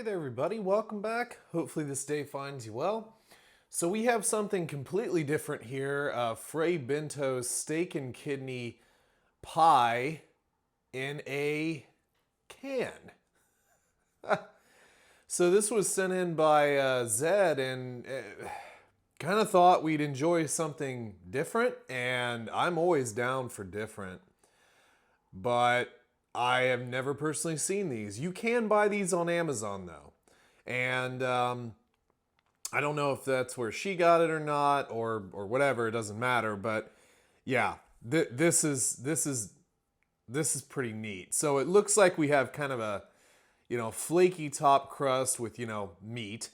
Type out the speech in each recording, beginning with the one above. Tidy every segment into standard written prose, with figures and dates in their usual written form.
Hey there everybody, welcome back. Hopefully this day finds you well. So we have something completely different here. Fray Bentos steak and kidney pie in a can. So this was sent in by Zed, and kind of thought we'd enjoy something different, and I'm always down for different. But I have never personally seen these. You can buy these on Amazon though. And I don't know if that's where she got it or not, or whatever, it doesn't matter, but yeah, this is pretty neat. So it looks like we have kind of a, flaky top crust with, meat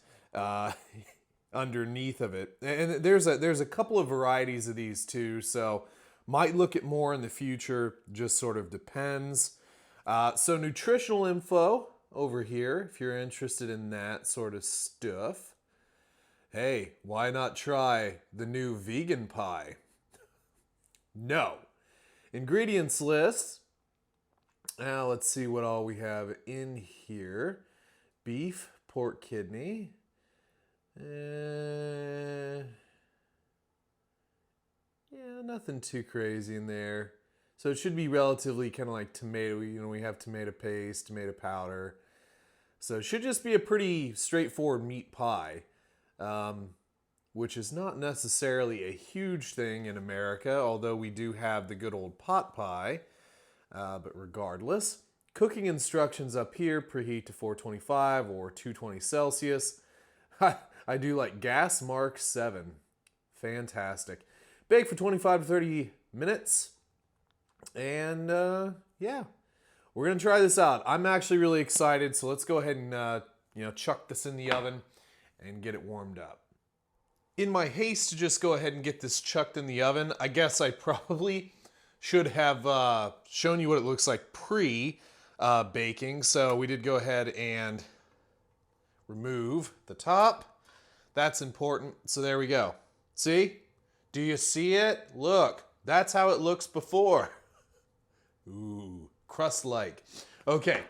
underneath of it. And there's a couple of varieties of these too, so might look at more in the future, just sort of depends. So Nutritional Info over here, if you're interested in that sort of stuff. Hey, why not try the new vegan pie? No. Ingredients list. Now let's see what all we have in here. Beef, pork kidney. Yeah, nothing too crazy in there. So it should be relatively kind of like tomato. We have tomato paste, tomato powder. So it should just be a pretty straightforward meat pie, which is not necessarily a huge thing in America, although we do have the good old pot pie. But regardless, cooking instructions up here, preheat to 425 or 220 Celsius. I do like gas mark 7. Fantastic. Bake for 25 to 30 minutes. And yeah, we're going to try this out. I'm actually really excited, so let's go ahead and chuck this in the oven and get it warmed up. In my haste to just go ahead and get this chucked in the oven, I guess I probably should have shown you what it looks like pre-baking. So we did go ahead and remove the top. That's important. So there we go. See? Do you see it? Look, that's how it looks before. Ooh, crust-like. Okay,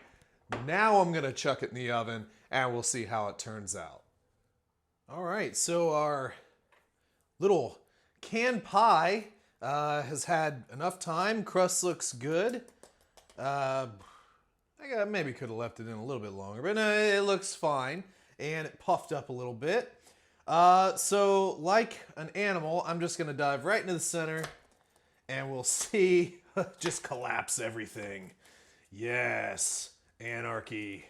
now I'm gonna chuck it in the oven and we'll see how it turns out. All right, so our little canned pie has had enough time. Crust looks good. I maybe could have left it in a little bit longer, but no, it looks fine. And it puffed up a little bit. So like an animal, I'm just gonna dive right into the center and we'll see. Just collapse everything. Yes, anarchy.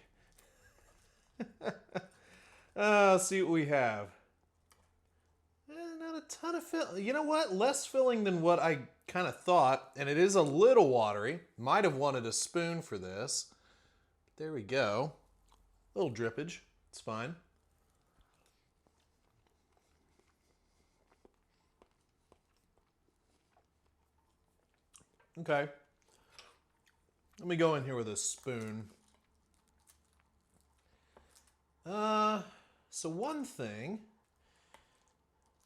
See what we have. Not a ton of fill. You know what? Less filling than what I kind of thought, and it is a little watery. Might have wanted a spoon for this. There we go. A little drippage. It's fine. Okay. Let me go in here with a spoon. So one thing,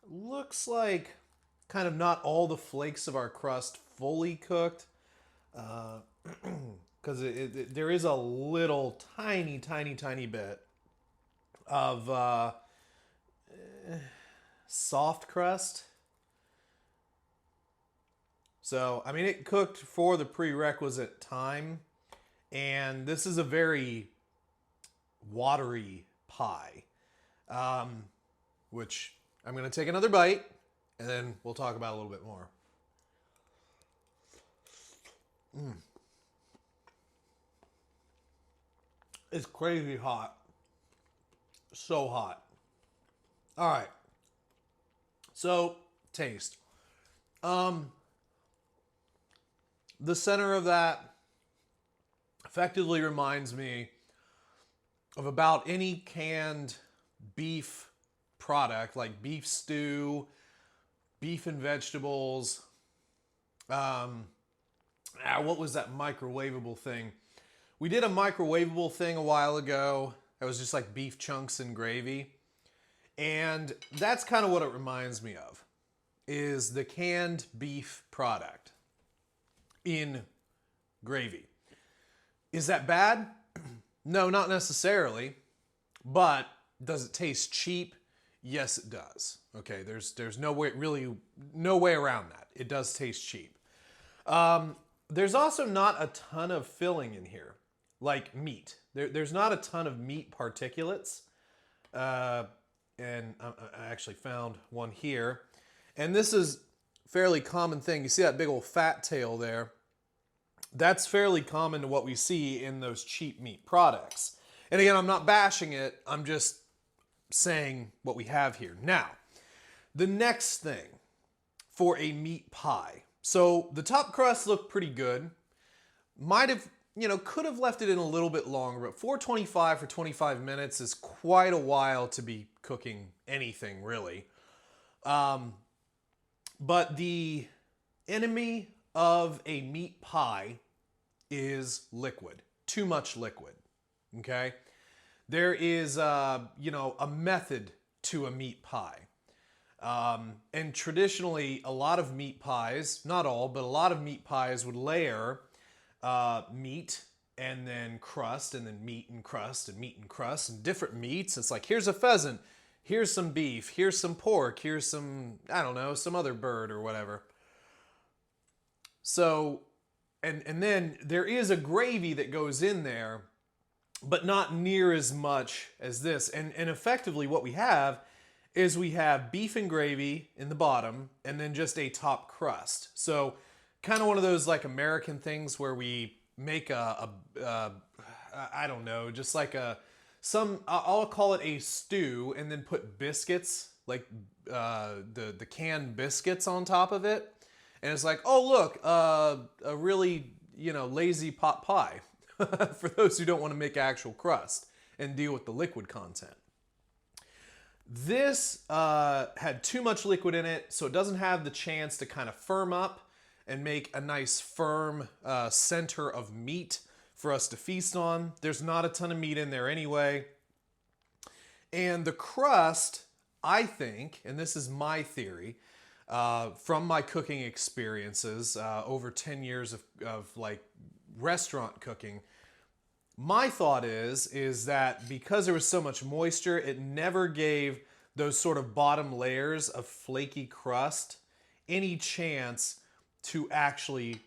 looks like kind of not all the flakes of our crust fully cooked, because there is a little tiny bit of soft crust. So, I mean, it cooked for the prerequisite time, and this is a very watery pie, which I'm going to take another bite, and then we'll talk about a little bit more. It's crazy hot. So hot. All right. So, taste. The center of that effectively reminds me of about any canned beef product, like beef stew, beef and vegetables. What was that microwavable thing? We did a microwavable thing a while ago. It was just like beef chunks and gravy. And that's kind of what it reminds me of, is the canned beef product in gravy. Is that bad? No, not necessarily. But does it taste cheap? Yes, it does. Okay, there's no way, really no way around that. It does taste cheap. There's also not a ton of filling in here, like meat. There's not a ton of meat particulates. And I actually found one here. And this is a fairly common thing. You see that big old fat tail there? That's fairly common to what we see in those cheap meat products. And again, I'm not bashing it. I'm just saying what we have here. Now, the next thing for a meat pie. So the top crust looked pretty good. Might have, could have left it in a little bit longer, but 425 for 25 minutes is quite a while to be cooking anything, really. But the enemy of a meat pie is liquid. Too much liquid, okay? There is, a method to a meat pie. And traditionally, a lot of meat pies, not all, but a lot of meat pies would layer meat and then crust and then meat and crust and meat and crust and different meats. It's like, here's a pheasant, here's some beef, here's some pork, here's some, I don't know, some other bird or whatever. So, and then there is a gravy that goes in there, but not near as much as this. And effectively what we have is we have beef and gravy in the bottom and then just a top crust. So kind of one of those like American things where we make I don't know, just like I'll call it a stew and then put biscuits, like the canned biscuits on top of it. And it's like, oh look, a really, lazy pot pie for those who don't want to make actual crust and deal with the liquid content. This had too much liquid in it, so it doesn't have the chance to kind of firm up and make a nice firm center of meat for us to feast on. There's not a ton of meat in there anyway. And the crust, I think, and this is my theory, from my cooking experiences, over 10 years of like restaurant cooking, my thought is that because there was so much moisture, it never gave those sort of bottom layers of flaky crust any chance to actually,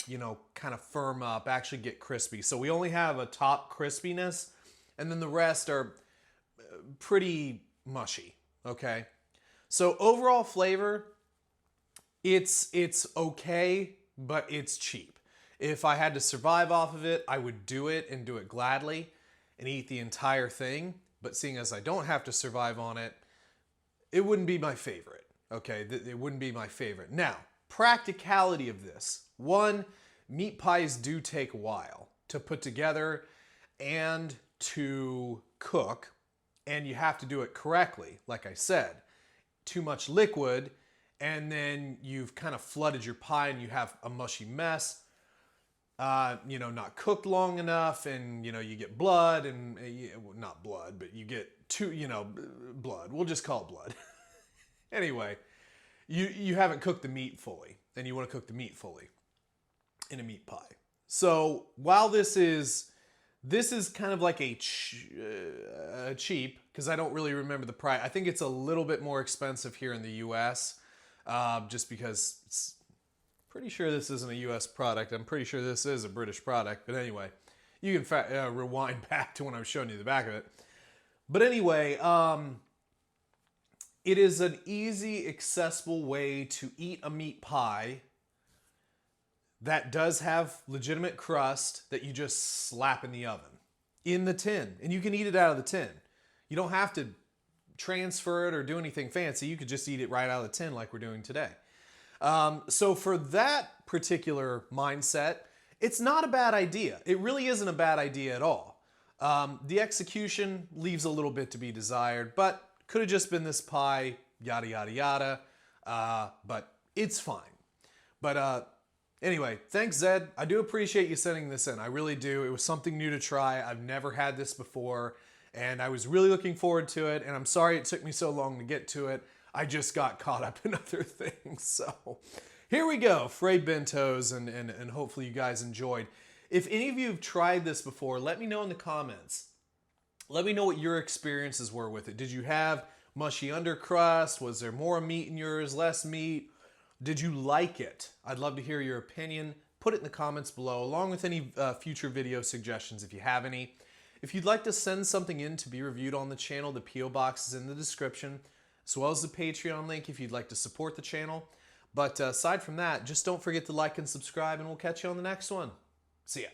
kind of firm up, actually get crispy. So we only have a top crispiness, and then the rest are pretty mushy, okay? So overall flavor, it's okay, but it's cheap. If I had to survive off of it, I would do it and do it gladly and eat the entire thing. But seeing as I don't have to survive on it, it wouldn't be my favorite. Okay, it wouldn't be my favorite. Now, practicality of this. One, meat pies do take a while to put together and to cook, and you have to do it correctly. Like I said, too much liquid, and then you've kind of flooded your pie and you have a mushy mess. Not cooked long enough, and you get blood, and not blood, but you get blood. We'll just call it blood. Anyway, you haven't cooked the meat fully, and you want to cook the meat fully in a meat pie. So while this is kind of like a cheap, because I don't really remember the price. I think it's a little bit more expensive here in the U.S. Just because it's pretty sure this isn't a U.S. product. I'm pretty sure this is a British product. But anyway, you can rewind back to when I was showing you the back of it. But anyway, it is an easy, accessible way to eat a meat pie that does have legitimate crust that you just slap in the oven, in the tin. And you can eat it out of the tin. You don't have to transfer it or do anything fancy. You could just eat it right out of the tin like we're doing today. So for that particular mindset, it's not a bad idea. It really isn't a bad idea at all. The execution leaves a little bit to be desired, but could have just been this pie, yada, yada, yada. But it's fine. But anyway, thanks, Zed. I do appreciate you sending this in. I really do. It was something new to try. I've never had this before, and I was really looking forward to it, and I'm sorry it took me so long to get to it. I just got caught up in other things. So here we go, Fray Bentos, and hopefully you guys enjoyed. If any of you have tried this before, let me know in the comments. Let me know what your experiences were with it. Did you have mushy undercrust? Was there more meat in yours, less meat? Did you like it? I'd love to hear your opinion. Put it in the comments below, along with any future video suggestions if you have any. If you'd like to send something in to be reviewed on the channel, the P.O. box is in the description, as well as the Patreon link if you'd like to support the channel. But aside from that, just don't forget to like and subscribe, and we'll catch you on the next one. See ya.